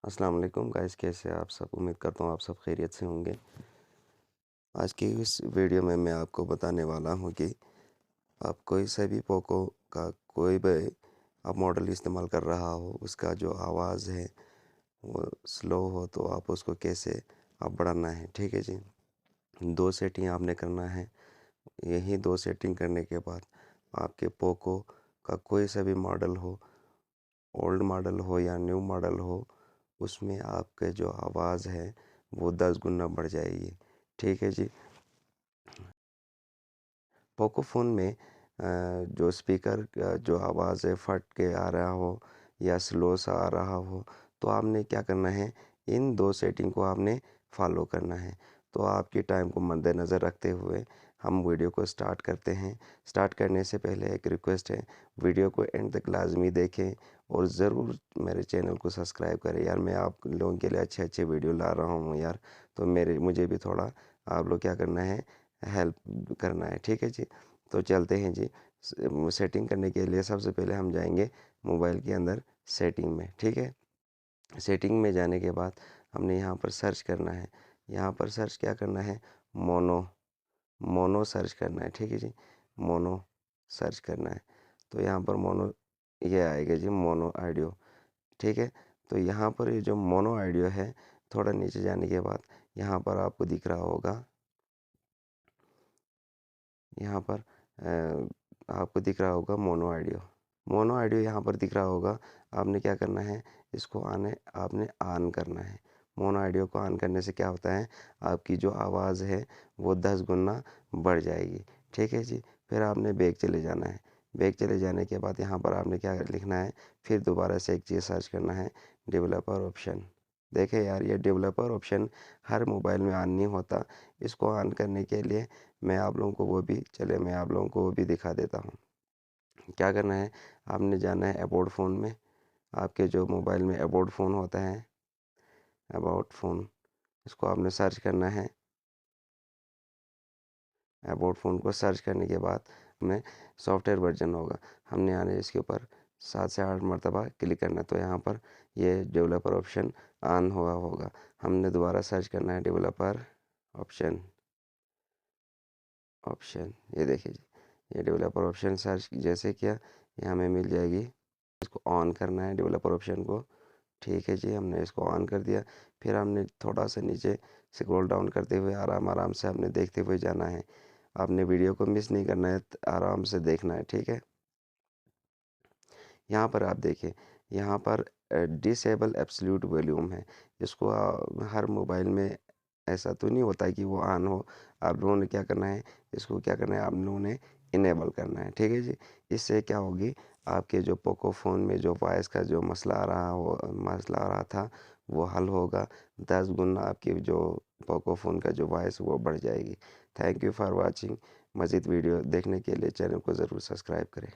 अस्सलाम वालेकुम गाइस, कैसे हैं आप सब। उम्मीद करता हूँ आप सब खैरियत से होंगे। आज की इस वीडियो में मैं आपको बताने वाला हूँ कि आप कोई सा भी पोको का कोई भी आप मॉडल इस्तेमाल कर रहा हो, उसका जो आवाज़ है वो स्लो हो तो आप उसको कैसे आप बढ़ाना है। ठीक है जी, दो सेटिंग आपने करना है। यही दो सेटिंग करने के बाद आपके पोको का कोई सा भी मॉडल हो, ओल्ड मॉडल हो या न्यू मॉडल हो, उसमें आपके जो आवाज़ है वो 10 गुना बढ़ जाएगी। ठीक है जी। पोको फ़ोन में जो स्पीकर का जो आवाज़ है फट के आ रहा हो या स्लो सा आ रहा हो, तो आपने क्या करना है, इन दो सेटिंग को आपने फॉलो करना है। तो आपकी टाइम को मद्देनज़र रखते हुए हम वीडियो को स्टार्ट करते हैं। स्टार्ट करने से पहले एक रिक्वेस्ट है, वीडियो को एंड तक लाजमी देखें और ज़रूर मेरे चैनल को सब्सक्राइब करें। यार मैं आप लोगों के लिए अच्छे अच्छे वीडियो ला रहा हूँ यार, तो मुझे भी थोड़ा आप लोग क्या करना है, हेल्प करना है। ठीक है जी। तो चलते हैं जी। सेटिंग करने के लिए सबसे पहले हम जाएंगे मोबाइल के अंदर सेटिंग में। ठीक है, सेटिंग में जाने के बाद हमने यहाँ पर सर्च करना है। यहाँ पर सर्च क्या करना है, मोनो मोनो सर्च करना है। ठीक है जी, मोनो सर्च करना है। तो यहाँ पर मोनो ये आएगा जी, मोनो ऑडियो। ठीक है, तो यहाँ पर ये जो मोनो ऑडियो है, थोड़ा नीचे जाने के बाद यहाँ पर आपको दिख रहा होगा, यहाँ पर आपको दिख रहा होगा मोनो ऑडियो यहाँ पर दिख रहा होगा। आपने क्या करना है, इसको आपने ऑन करना है। मोनो ऑडियो को ऑन करने से क्या होता है, आपकी जो आवाज़ है वो 10 गुना बढ़ जाएगी। ठीक है जी। फिर आपने बैक चले जाना है। बैक चले जाने के बाद यहाँ पर आपने क्या लिखना है, फिर दोबारा से एक चीज़ सर्च करना है, डेवलपर ऑप्शन। देखें यार, ये डेवलपर ऑप्शन हर मोबाइल में ऑन नहीं होता। इसको ऑन करने के लिए मैं आप लोगों को वो भी दिखा देता हूँ। क्या करना है, आपने जाना है अबाउट फ़ोन में। आपके जो मोबाइल में अबाउट फ़ोन होता है, अबाउट फ़ोन, इसको आपने सर्च करना है। अबाउट फ़ोन को सर्च करने के बाद हमें सॉफ्टवेयर वर्जन होगा, हमने आने इसके ऊपर 7 से 8 मरतबा क्लिक करना है। तो यहाँ पर ये डेवलपर ऑप्शन ऑन हुआ होगा। हमने दोबारा सर्च करना है डेवलपर ऑप्शन। ये देखिए जी, ये डेवलपर ऑप्शन सर्च जैसे किया, ये हमें मिल जाएगी। इसको ऑन करना है डेवलपर ऑप्शन को। ठीक है जी, हमने इसको ऑन कर दिया। फिर हमने थोड़ा सा नीचे स्क्रॉल डाउन करते हुए आराम आराम से हमने देखते हुए जाना है। आपने वीडियो को मिस नहीं करना है, आराम से देखना है। ठीक है, यहाँ पर आप देखिए, यहाँ पर डिसेबल एब्सोल्यूट वॉल्यूम है। इसको हर मोबाइल में ऐसा तो नहीं होता है कि वो ऑन हो। आप लोगों ने क्या करना है, इसको क्या करना है, आप लोगों ने इनेबल करना है। ठीक है जी। इससे क्या होगी, आपके जो पोको फ़ोन में जो वॉइस का जो मसला आ रहा था वो हल होगा। 10 गुना आपकी जो पोको फ़ोन का जो वॉइस वो बढ़ जाएगी। Thank you for watching. मज़ीद वीडियो देखने के लिए चैनल को ज़रूर सब्सक्राइब करें।